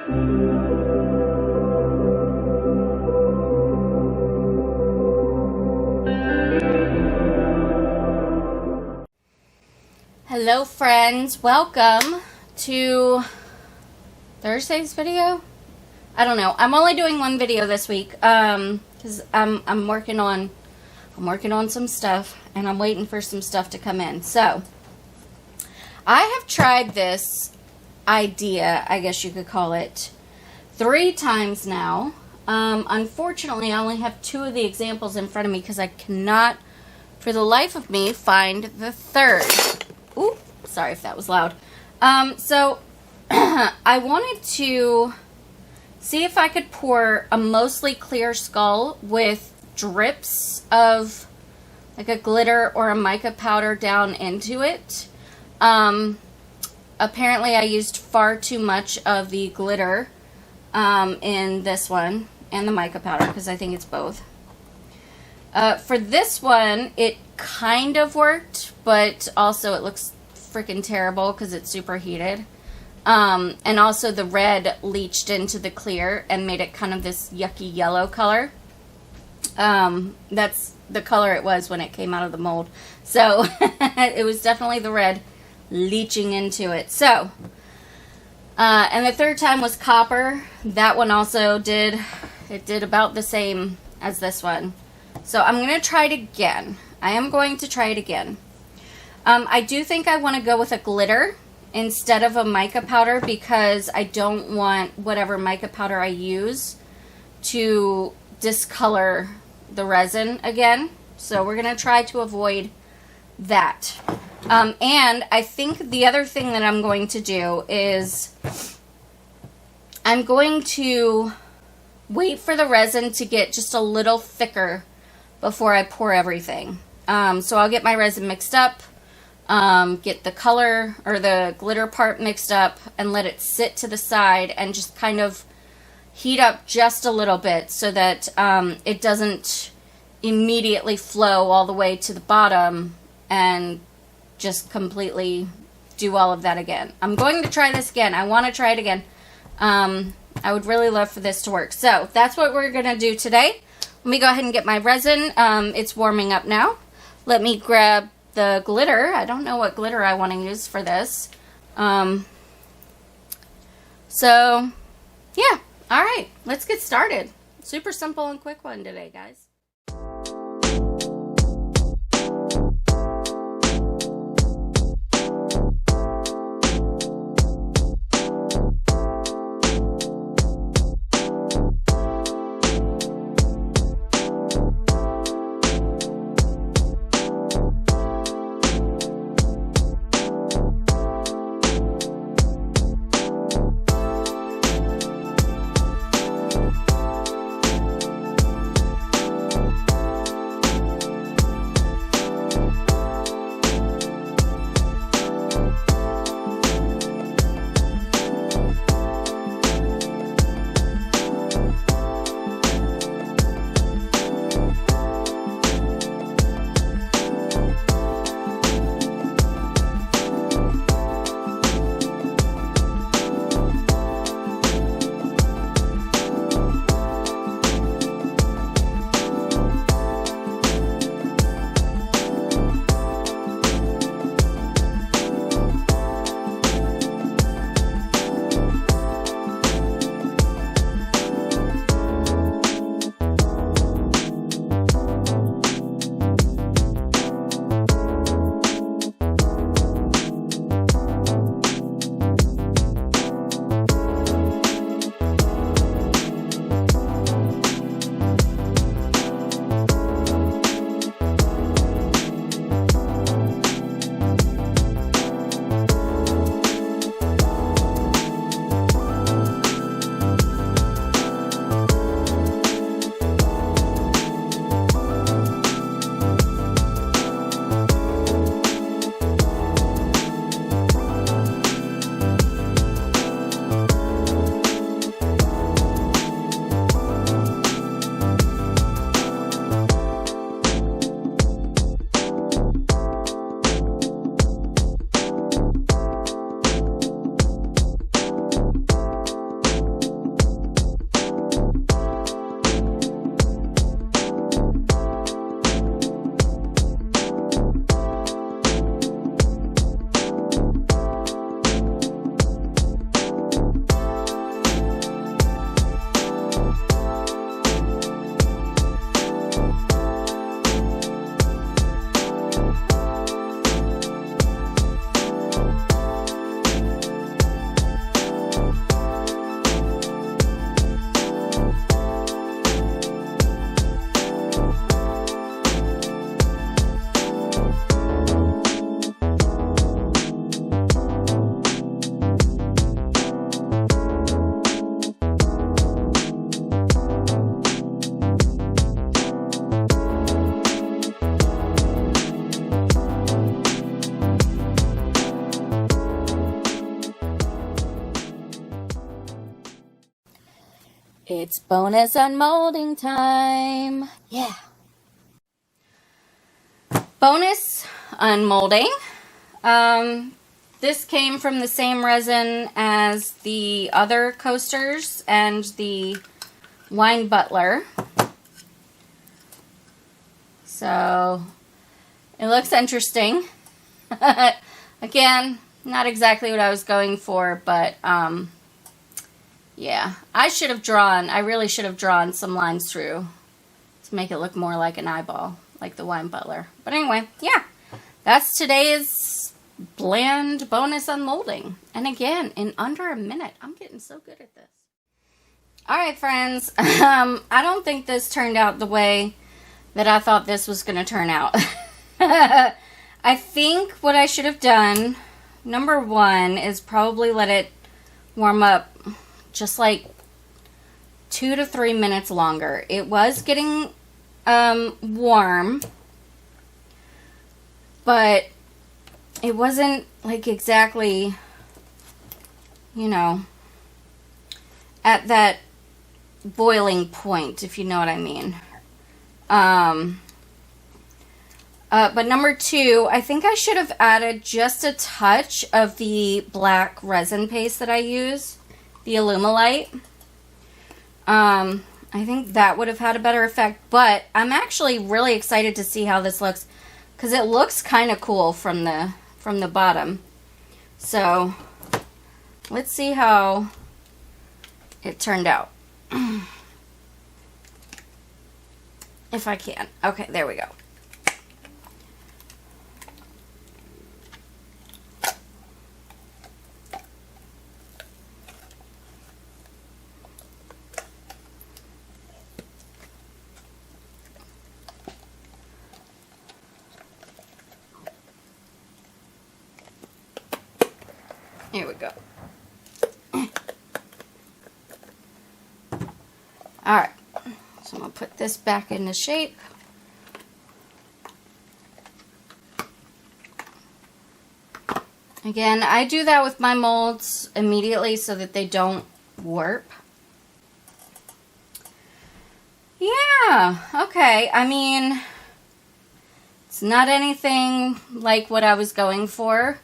Hello friends, welcome to Thursday's video. I don't know. I'm only doing one video this week because I'm working on some stuff and I'm waiting for some stuff to come in. So I have tried this idea, I guess you could call it, 3 times now. Unfortunately, I only have 2 of the examples in front of me because I cannot for the life of me find the 3rd. Ooh, sorry if that was loud. So I wanted to see if I could pour a mostly clear skull with drips of like a glitter or a mica powder down into it. Apparently I used far too much of the glitter in this one and the mica powder because I think it's both. For this one, it kind of worked, but also it looks freaking terrible because it's super heated. And also the red leached into the clear and made it kind of this yucky yellow color. That's the color it was when it came out of the mold. So it was definitely the red leaching into it. So, and the 3rd time was copper. That one also did about the same as this one. So I'm going to try it again. I am going to try it again. I do think I want to go with a glitter instead of a mica powder because I don't want whatever mica powder I use to discolor the resin again. So we're going to try to avoid that. And I think the other thing that I'm going to do is I'm going to wait for the resin to get just a little thicker before I pour everything. So I'll get my resin mixed up, get the color or the glitter part mixed up, and let it sit to the side and just kind of heat up just a little bit so that it doesn't immediately flow all the way to the bottom and just completely do all of that again. I'm going to try this again. I want to try it again. I would really love for this to work. So that's what we're going to do today. Let me go ahead and get my resin. It's warming up now. Let me grab the glitter. I don't know what glitter I want to use for this. So, yeah. All right. Let's get started. Super simple and quick one today, guys. It's bonus unmolding time. Yeah. Bonus unmolding. This came from the same resin as the other coasters and the wine butler. So it looks interesting. Again, not exactly what I was going for, but yeah, I really should have drawn some lines through to make it look more like an eyeball, like the wine butler. But anyway, yeah, that's today's bland bonus unmolding. And again, in under a minute. I'm getting so good at this. All right, friends. I don't think this turned out the way that I thought this was going to turn out. I think what I should have done, number one, is probably let it warm up just like 2 to 3 minutes longer. It was getting warm, but it wasn't like exactly, you know, at that boiling point, if you know what I mean. But number two, I think I should have added just a touch of the black resin paste that I use, the Alumilite. I think that would have had a better effect, but I'm actually really excited to see how this looks, because it looks kind of cool from the bottom. So let's see how it turned out. If I can. Okay, there we go. Here we go. Alright, so I'm going to put this back into shape. Again, I do that with my molds immediately so that they don't warp. Yeah, okay, I mean, it's not anything like what I was going for.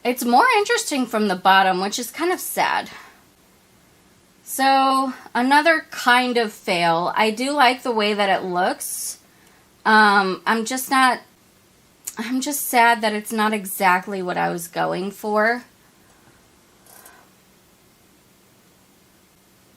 It's more interesting from the bottom, which is kind of sad. So, another kind of fail. I do like the way that it looks. I'm just sad that it's not exactly what I was going for.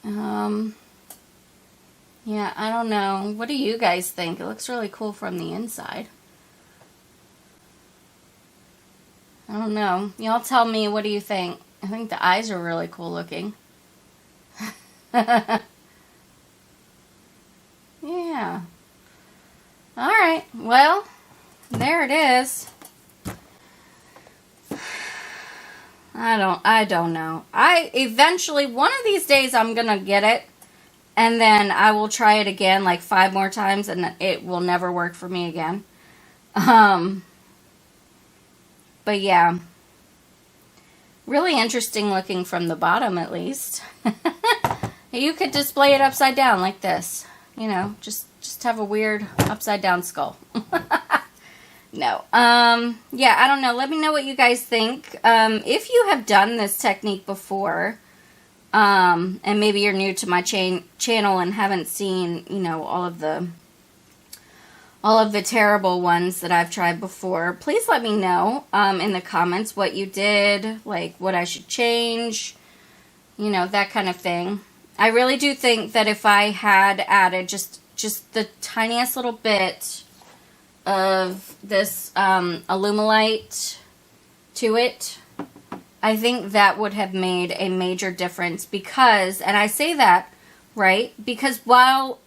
Yeah, I don't know. What do you guys think? It looks really cool from the inside. I don't know. Y'all tell me, what do you think? I think the eyes are really cool looking. Yeah. Alright, well, there it is. I don't know. Eventually, one of these days, I'm gonna get it. And then I will try it again like 5 more times, and it will never work for me again. But yeah, really interesting looking from the bottom, at least. You could display it upside down like this. You know, just have a weird upside down skull. No. Yeah, I don't know. Let me know what you guys think. If you have done this technique before, and maybe you're new to my channel and haven't seen, you know, all of the terrible ones that I've tried before, please let me know in the comments what you did, like what I should change, you know, that kind of thing. I really do think that if I had added just the tiniest little bit of this Alumilite to it, I think that would have made a major difference, because, and I say that, right, because while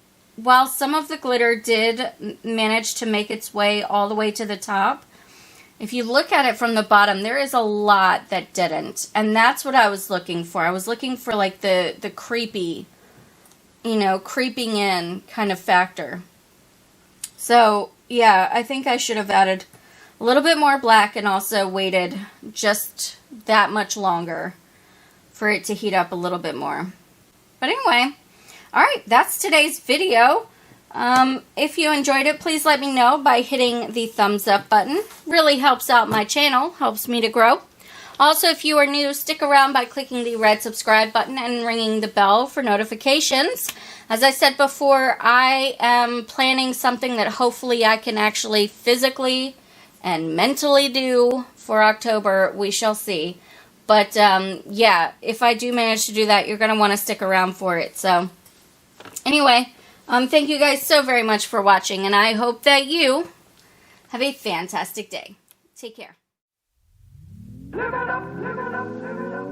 some of the glitter did manage to make its way all the way to the top, if you look at it from the bottom, there is a lot that didn't. And that's what I was looking for. I was looking for like the creepy, you know, creeping in kind of factor. So, yeah, I think I should have added a little bit more black and also waited just that much longer for it to heat up a little bit more. But anyway, all right, that's today's video. If you enjoyed it, please let me know by hitting the thumbs up button. Really helps out my channel, helps me to grow. Also, if you are new, stick around by clicking the red subscribe button and ringing the bell for notifications. As I said before, I am planning something that hopefully I can actually physically and mentally do for October. We shall see. But yeah, if I do manage to do that, you're going to want to stick around for it. So anyway, thank you guys so very much for watching, and I hope that you have a fantastic day. Take care. Live it up, live it up, live it up.